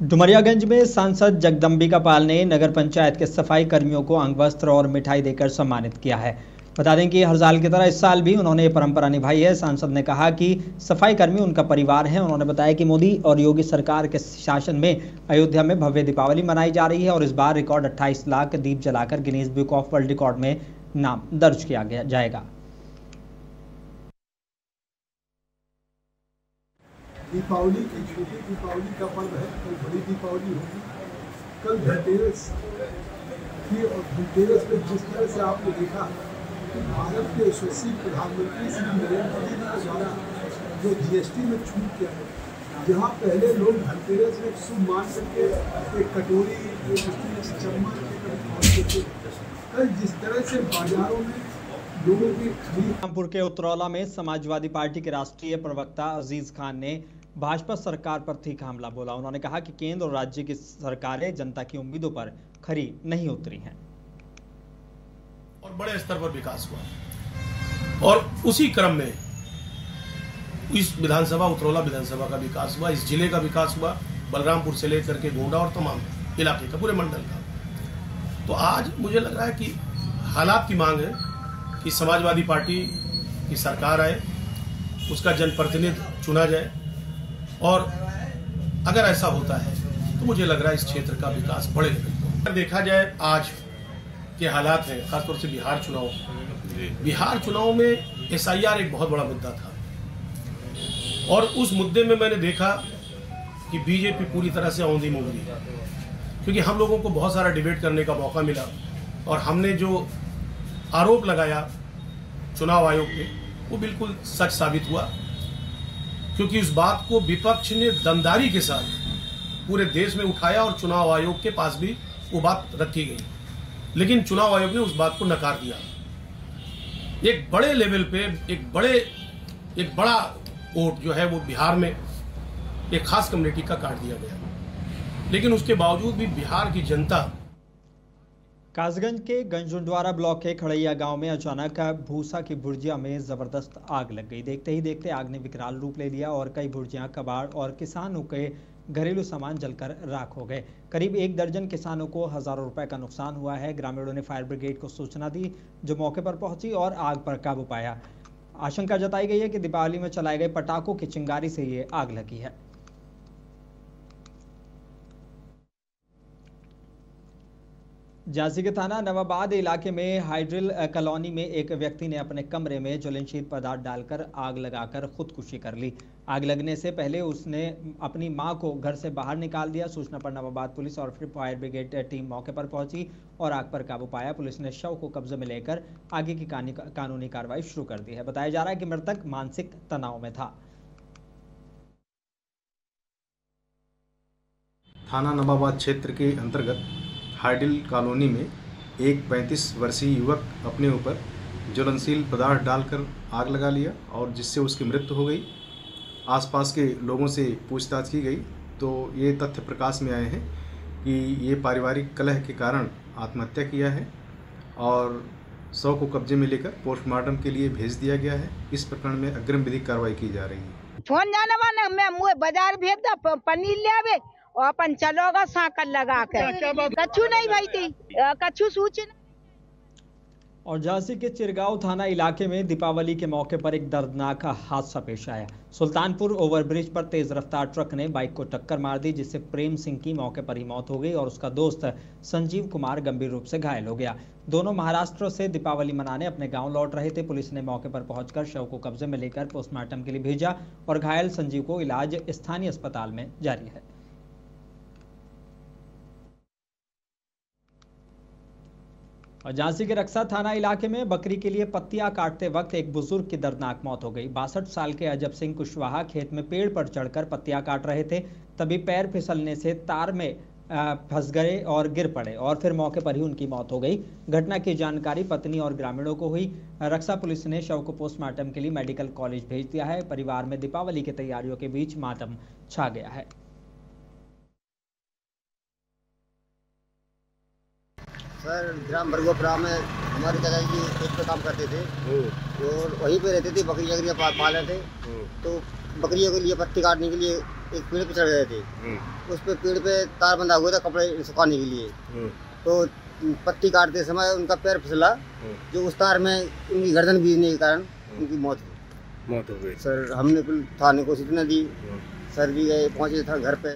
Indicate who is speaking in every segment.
Speaker 1: डुमरियागंज में सांसद जगदम्बिका पाल ने नगर पंचायत के सफाई कर्मियों को अंग वस्त्र और मिठाई देकर सम्मानित किया है। बता दें कि हर साल की तरह इस साल भी उन्होंने ये परंपरा निभाई है। सांसद ने कहा कि सफाई कर्मी उनका परिवार है। उन्होंने बताया कि मोदी और योगी सरकार के शासन में अयोध्या में भव्य दीपावली मनाई जा रही है और इस बार रिकॉर्ड 28 लाख दीप जलाकर Guinness book of world record में नाम दर्ज किया जाएगा।
Speaker 2: दीपावली की छोटी दीपावली का पर्व है, कल बड़ी दीपावली होगी। कल धनतेरस थी और धनतेरस में जिस तरह से आपने देखा कि भारत के यशस्वी प्रधानमंत्री श्री नरेंद्र मोदी के द्वारा जो जीएसटी में छूट किया है, जहाँ पहले लोग धनतेरस में शुभ मान करके एक कटोरी, एक चम्मच खाते थे, कल जिस तरह से बाजारों में लोगों की खरीद।
Speaker 1: रामपुर के उतरौला में समाजवादी पार्टी के राष्ट्रीय प्रवक्ता अजीज खान ने भाजपा सरकार पर तीखा हमला बोला। उन्होंने कहा कि केंद्र और राज्य की सरकारें जनता की उम्मीदों पर खरी नहीं उतरी हैं
Speaker 3: और बड़े स्तर पर विकास हुआ और उसी क्रम में इस विधानसभा उतरौला विधानसभा का विकास हुआ, इस जिले का विकास हुआ, बलरामपुर से लेकर के गोंडा और तमाम इलाके का, पूरे मंडल का। तो आज मुझे लग रहा है कि हालात की मांग है कि समाजवादी पार्टी की सरकार आए, उसका जनप्रतिनिधि चुना जाए और अगर ऐसा होता है तो मुझे लग रहा है इस क्षेत्र का विकास बड़े लेवल पर। देखा जाए आज के हालात हैं, खासतौर से बिहार चुनाव में एसआईआर एक बहुत बड़ा मुद्दा था और उस मुद्दे में मैंने देखा कि बीजेपी पूरी तरह से औंधी मुँह रही है, क्योंकि हम लोगों को बहुत सारा डिबेट करने का मौका मिला और हमने जो आरोप लगाया चुनाव आयोग पे वो बिल्कुल सच साबित हुआ, क्योंकि उस बात को विपक्ष ने दमदारी के साथ पूरे देश में उठाया और चुनाव आयोग के पास भी वो बात रखी गई, लेकिन चुनाव आयोग ने उस बात को नकार दिया। एक बड़े लेवल पे एक बड़ा वोट जो है वो बिहार में एक खास कम्युनिटी का काट दिया गया, लेकिन उसके बावजूद भी बिहार की जनता।
Speaker 1: कासगंज के गंजुंडवारा ब्लॉक के खड़ैया गांव में अचानक भूसा की भुर्जिया में जबरदस्त आग लग गई। देखते ही देखते आग ने विकराल रूप ले लिया और कई भुर्जियां, कबाड़ और किसानों के घरेलू सामान जलकर राख हो गए। करीब 1 दर्जन किसानों को हजारों रुपए का नुकसान हुआ है। ग्रामीणों ने फायर ब्रिगेड को सूचना दी, जो मौके पर पहुंची और आग पर काबू पाया। आशंका जताई गई है कि दीपावली में चलाए गए पटाखों की चिंगारी से ये आग लगी है। झांसी के थाना नवाबाद इलाके में हाइड्रिल कॉलोनी में एक व्यक्ति ने अपने कमरे में ज्वलनशील पदार्थ डालकर आग लगाकर खुदकुशी कर ली। आग लगने से पहले उसने अपनी मां को घर से बाहर निकाल दिया। सूचना पर नवाबाद पुलिस और फिर फायर ब्रिगेड टीम मौके पर पहुंची और आग पर काबू पाया। पुलिस ने शव को कब्जे में लेकर आगे की कानूनी कार्रवाई शुरू कर दी है। बताया जा रहा है कि मृतक मानसिक तनाव में था।
Speaker 4: थाना नवाबाद क्षेत्र के अंतर्गत हाइडिल कॉलोनी में एक 35 वर्षीय युवक अपने ऊपर ज्वलनशील पदार्थ डालकर आग लगा लिया और जिससे उसकी मृत्यु हो गई। आसपास के लोगों से पूछताछ की गई तो ये तथ्य प्रकाश में आए हैं कि ये पारिवारिक कलह के कारण आत्महत्या किया है और शव को कब्जे में लेकर पोस्टमार्टम के लिए भेज दिया गया है। इस प्रकरण में अग्रिम विधिक कार्रवाई की जा रही है।
Speaker 5: फोन जाने वाला मैं मुझे बाजार भेज दा पनीर ले आवे और अपन चलोगा साकल लगा कर कछु नहीं भाई थी कछु सूचना।
Speaker 1: और झांसी के चिरगांव थाना इलाके में दीपावली के मौके पर एक दर्दनाक हादसा पेश आया। सुल्तानपुर ओवरब्रिज पर तेज रफ्तार ट्रक ने बाइक को टक्कर मार दी, जिससे प्रेम सिंह की मौके पर ही मौत हो गई और उसका दोस्त संजीव कुमार गंभीर रूप से घायल हो गया। दोनों महाराष्ट्र से दीपावली मनाने अपने गांव लौट रहे थे। पुलिस ने मौके पर पहुंचकर शव को कब्जे में लेकर पोस्टमार्टम के लिए भेजा और घायल संजीव को इलाज स्थानीय अस्पताल में जारी है। और झांसी के रक्सा थाना इलाके में बकरी के लिए पत्तियां काटते वक्त एक बुजुर्ग की दर्दनाक मौत हो गई। 62 साल के अजब सिंह कुशवाहा खेत में पेड़ पर चढ़कर पत्तियां काट रहे थे, तभी पैर फिसलने से तार में फंस गए और गिर पड़े और फिर मौके पर ही उनकी मौत हो गई। घटना की जानकारी पत्नी और ग्रामीणों को हुई। रक्सा पुलिस ने शव को पोस्टमार्टम के लिए मेडिकल कॉलेज भेज दिया है। परिवार में दीपावली की तैयारियों के बीच मातम छा गया है।
Speaker 6: सर ग्राम बरगोपुरा में हमारे दादाजी खेत पे काम करते थे और वहीं पे रहते थे, बकरी पाल रहे थे। तो बकरियों के लिए पत्ती काटने के लिए एक पेड़ पे चढ़ गए थे। उस पे पेड़ पे तार बंधा हुआ था कपड़े सुखाने के लिए। तो पत्ती काटते समय उनका पैर फिसला, जो उस तार में उनकी गर्दन बीजने के कारण उनकी मौत हो गई। सर हमने थाने को सूचना दी, सर भी गए, पहुंचे था घर पे।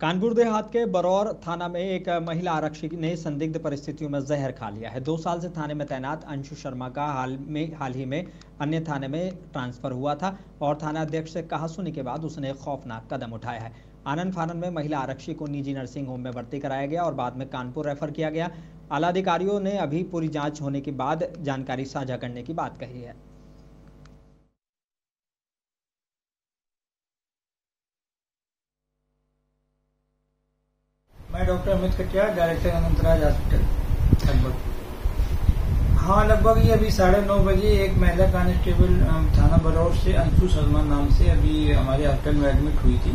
Speaker 1: कानपुर देहात के बरौर थाना में एक महिला आरक्षी ने संदिग्ध परिस्थितियों में जहर खा लिया है। 2 साल से थाने में तैनात अंशु शर्मा का हाल ही में अन्य थाने में ट्रांसफर हुआ था और थाना अध्यक्ष से कहासुनी के बाद उसने खौफनाक कदम उठाया है। आनन फानन में महिला आरक्षी को निजी नर्सिंग होम में भर्ती कराया गया और बाद में कानपुर रेफर किया गया। आला अधिकारियों ने अभी पूरी जाँच होने के बाद जानकारी साझा करने की बात कही है।
Speaker 7: मैं doctor Amit Katiyar, director Anantraj hospital. लगभग ये अभी 9:30 बजे एक महिला कांस्टेबल थाना बरौर से अंशु शर्मा नाम से अभी हमारे हॉस्पिटल में एडमिट हुई थी,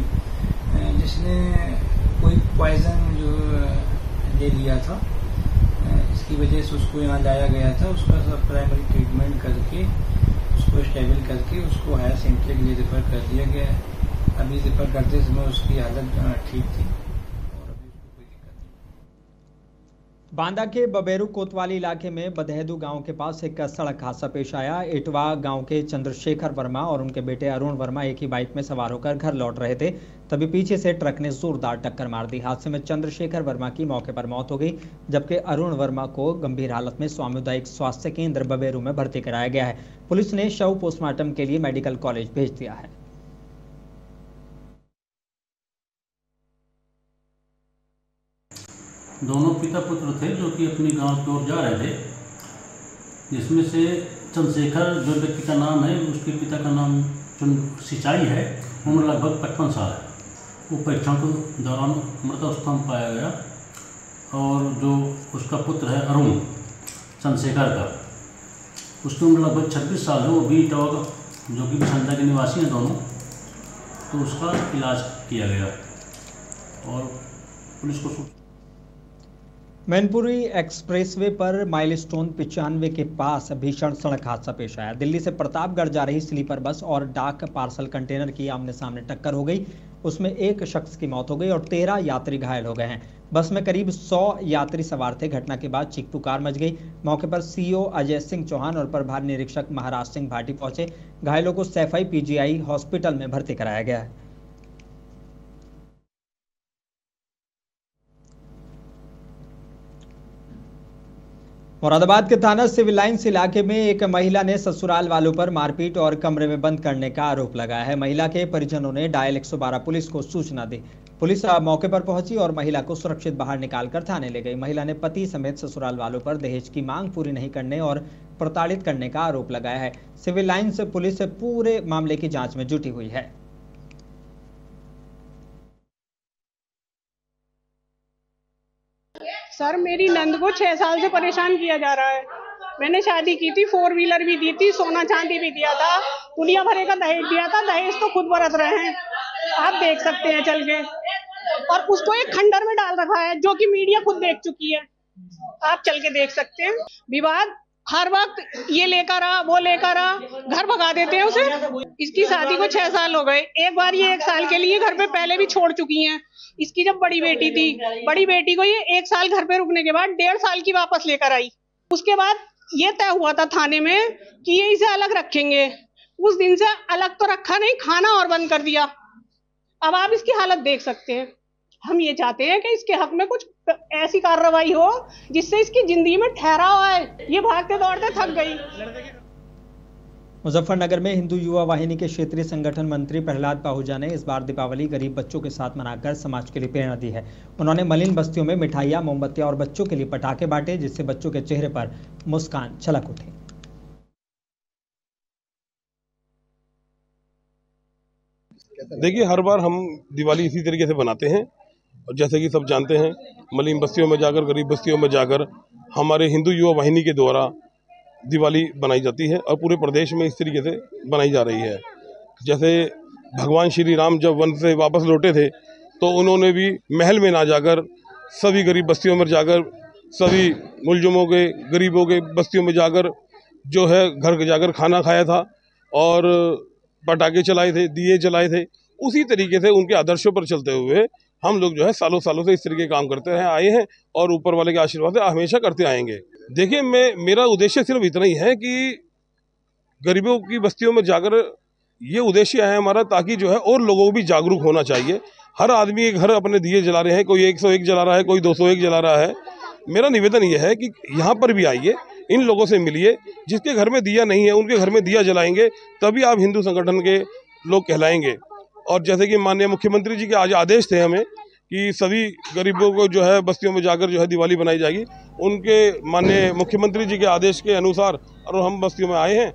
Speaker 7: जिसने कोई पॉइजन जो ले लिया था। इसकी वजह से उसको यहाँ लाया गया था। उसका सब प्राइमरी ट्रीटमेंट करके उसको स्टेबल करके उसको हायर सेंटर के लिए रेफर कर दिया गया है। अभी रेफर करते समय उसकी हालत ठीक थी।
Speaker 1: बांदा के बबेरू कोतवाली इलाके में बदहेदू गांव के पास एक सड़क हादसा पेश आया। इटवा गांव के चंद्रशेखर वर्मा और उनके बेटे अरुण वर्मा एक ही बाइक में सवार होकर घर लौट रहे थे, तभी पीछे से ट्रक ने जोरदार टक्कर मार दी। हादसे में चंद्रशेखर वर्मा की मौके पर मौत हो गई, जबकि अरुण वर्मा को गंभीर हालत में सामुदायिक स्वास्थ्य केंद्र बबेरू में भर्ती कराया गया है। पुलिस ने शव पोस्टमार्टम के लिए मेडिकल कॉलेज भेज दिया है।
Speaker 8: दोनों पिता पुत्र थे जो कि अपनी गांव की ओर जा रहे थे, जिसमें से चंद्रशेखर जो व्यक्ति का नाम है, उसके पिता का नाम सिंचाई है, उम्र लगभग 55 साल है। वो परीक्षण के दौरान मृत अवस्था में पाया गया। और जो उसका पुत्र है अरुण चंद्रशेखर का, उसकी उम्र लगभग 26 साल है। वो भी इटवा जो कि बिसंदा के निवासी हैं दोनों, तो उसका इलाज किया गया और पुलिस को
Speaker 1: मैनपुरी एक्सप्रेसवे पर माइलस्टोन 95 के पास भीषण सड़क हादसा पेश आया। दिल्ली से प्रतापगढ़ जा रही स्लीपर बस और डाक पार्सल कंटेनर की आमने सामने टक्कर हो गई। उसमें एक शख्स की मौत हो गई और 13 यात्री घायल हो गए हैं। बस में करीब 100 यात्री सवार थे। घटना के बाद चीख पुकार मच गई। मौके पर सीओ अजय सिंह चौहान और प्रभारी निरीक्षक महाराज सिंह भाटी पहुंचे। घायलों को सैफई पीजीआई हॉस्पिटल में भर्ती कराया गया है। मुरादाबाद के थाना सिविल लाइंस इलाके में एक महिला ने ससुराल वालों पर मारपीट और कमरे में बंद करने का आरोप लगाया है। महिला के परिजनों ने डायल 112 पुलिस को सूचना दी। पुलिस मौके पर पहुंची और महिला को सुरक्षित बाहर निकालकर थाने ले गई। महिला ने पति समेत ससुराल वालों पर दहेज की मांग पूरी नहीं करने और प्रताड़ित करने का आरोप लगाया है। सिविल लाइंस पुलिस पूरे मामले की जांच में जुटी हुई है।
Speaker 9: सर, मेरी नंद को 6 साल से परेशान किया जा रहा है। मैंने शादी की थी, 4 व्हीलर भी दी थी, सोना चांदी भी दिया था, दुनिया भरे का दहेज दिया था। दहेज तो खुद बरत रहे हैं, आप देख सकते हैं चल के। और उसको एक खंडर में डाल रखा है, जो कि मीडिया खुद देख चुकी है, आप चल के देख सकते हैं। विवाद हर वक्त ये लेकर आ, वो लेकर आ, घर भगा देते हैं उसे। इसकी शादी को 6 साल हो गए। एक बार ये 1 साल के लिए घर पे पहले भी छोड़ चुकी हैं। इसकी जब बड़ी बेटी थी, बड़ी बेटी को ये 1 साल घर पे रुकने के बाद 1.5 साल की वापस लेकर आई। उसके बाद ये तय हुआ था थाने में कि ये इसे अलग रखेंगे। उस दिन से अलग तो रखा नहीं, खाना और बंद कर दिया। अब आप इसकी हालत देख सकते हैं। हम ये चाहते हैं कि इसके हक में कुछ ऐसी कार्रवाई हो जिससे इसकी जिंदगी में ठहराव आए। ये भागते दौड़ते थक गई।
Speaker 1: मुजफ्फरनगर में हिंदू युवा वाहिनी के क्षेत्रीय संगठन मंत्री प्रहलाद पाहूजा ने इस बार दीपावली गरीब बच्चों के साथ मनाकर समाज के लिए प्रेरणा दी है। उन्होंने मलिन बस्तियों में मिठाइयां, मोमबत्तियां और बच्चों के लिए पटाखे बांटे, जिससे बच्चों के चेहरे पर मुस्कान छलक उठी।
Speaker 10: देखिए, हर बार हम दिवाली इसी तरीके से बनाते हैं और जैसे कि सब जानते हैं, मलिन बस्तियों में जाकर, गरीब बस्तियों में जाकर हमारे हिंदू युवा वाहिनी के द्वारा दिवाली बनाई जाती है और पूरे प्रदेश में इस तरीके से बनाई जा रही है। जैसे भगवान श्री राम जब वन से वापस लौटे थे तो उन्होंने भी महल में ना जाकर सभी गरीब बस्तियों में जाकर, सभी मुलजमों के, गरीबों के बस्तियों में जाकर जो है घर जाकर खाना खाया था और पटाखे चलाए थे, दिए जलाए थे। उसी तरीके से उनके आदर्शों पर चलते हुए हम लोग जो है सालों सालों से इस तरीके के काम करते रहे आए हैं और ऊपर वाले के आशीर्वाद से हमेशा करते आएंगे। देखिए, मेरा उद्देश्य सिर्फ इतना ही है कि गरीबों की बस्तियों में जाकर, ये उद्देश्य है हमारा, ताकि जो है और लोगों को भी जागरूक होना चाहिए। हर आदमी घर अपने दिए जला रहे हैं, कोई 101 जला रहा है, कोई 201 जला रहा है। मेरा निवेदन यह है कि यहाँ पर भी आइए, इन लोगों से मिलिए, जिसके घर में दिया नहीं है उनके घर में दिया जलाएंगे, तभी आप हिंदू संगठन के लोग कहलाएंगे। और जैसे कि माननीय मुख्यमंत्री जी के आज आदेश थे हमें कि सभी गरीबों को जो है बस्तियों में जाकर जो है दिवाली बनाई जाएगी, उनके माननीय मुख्यमंत्री जी के आदेश के अनुसार और हम बस्तियों में आए हैं।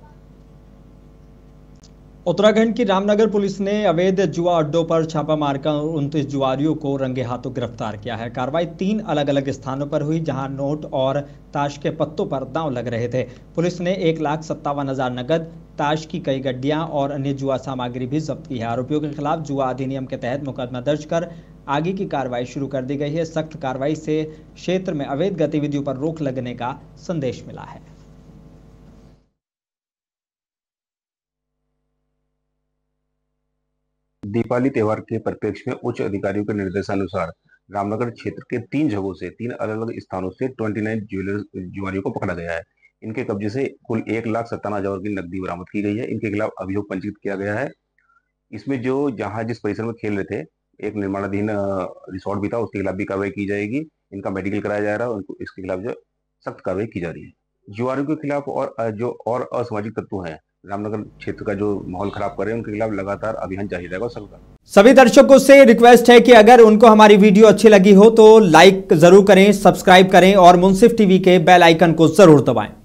Speaker 1: उत्तराखंड की रामनगर पुलिस ने अवैध जुआ अड्डों पर छापा मारकर 29 जुआरियों को रंगे हाथों गिरफ्तार किया है। कार्रवाई 3 अलग अलग स्थानों पर हुई, जहां नोट और ताश के पत्तों पर दांव लग रहे थे। पुलिस ने 1,57,000 नकद, ताश की कई गड्डियां और अन्य जुआ सामग्री भी जब्त की है। आरोपियों के खिलाफ जुआ अधिनियम के तहत मुकदमा दर्ज कर आगे की कार्रवाई शुरू कर दी गई है। सख्त कार्रवाई से क्षेत्र में अवैध गतिविधियों पर रोक लगने का संदेश मिला है।
Speaker 11: दीपावली त्योहार के परिप्रेक्ष्य में उच्च अधिकारियों के निर्देशानुसार रामनगर क्षेत्र के 3 जगहों से 3 अलग अलग स्थानों से 29 जुआरियों को पकड़ा गया है। इनके कब्जे से कुल 1,57,000 की नकदी बरामद की गई है। इनके खिलाफ अभियोग पंजीकृत किया गया है। इसमें जो जहां जिस परिसर में खेल रहे थे, एक निर्माणाधीन रिसोर्ट भी था, उसके खिलाफ भी कार्रवाई की जाएगी। इनका मेडिकल कराया जा रहा है, उनको इसके खिलाफ जो सख्त कार्रवाई की जा रही है। जुआरियों के खिलाफ और असामाजिक तत्व हैं, रामनगर क्षेत्र का जो माहौल खराब कर रहे हैं, उनके खिलाफ लगातार अभियान जारी रहेगा।
Speaker 1: सभी दर्शकों से रिक्वेस्ट है कि अगर उनको हमारी वीडियो अच्छी लगी हो तो लाइक जरूर करें, सब्सक्राइब करें और मुंसिफ टीवी के बेल आइकन को जरूर दबाएं।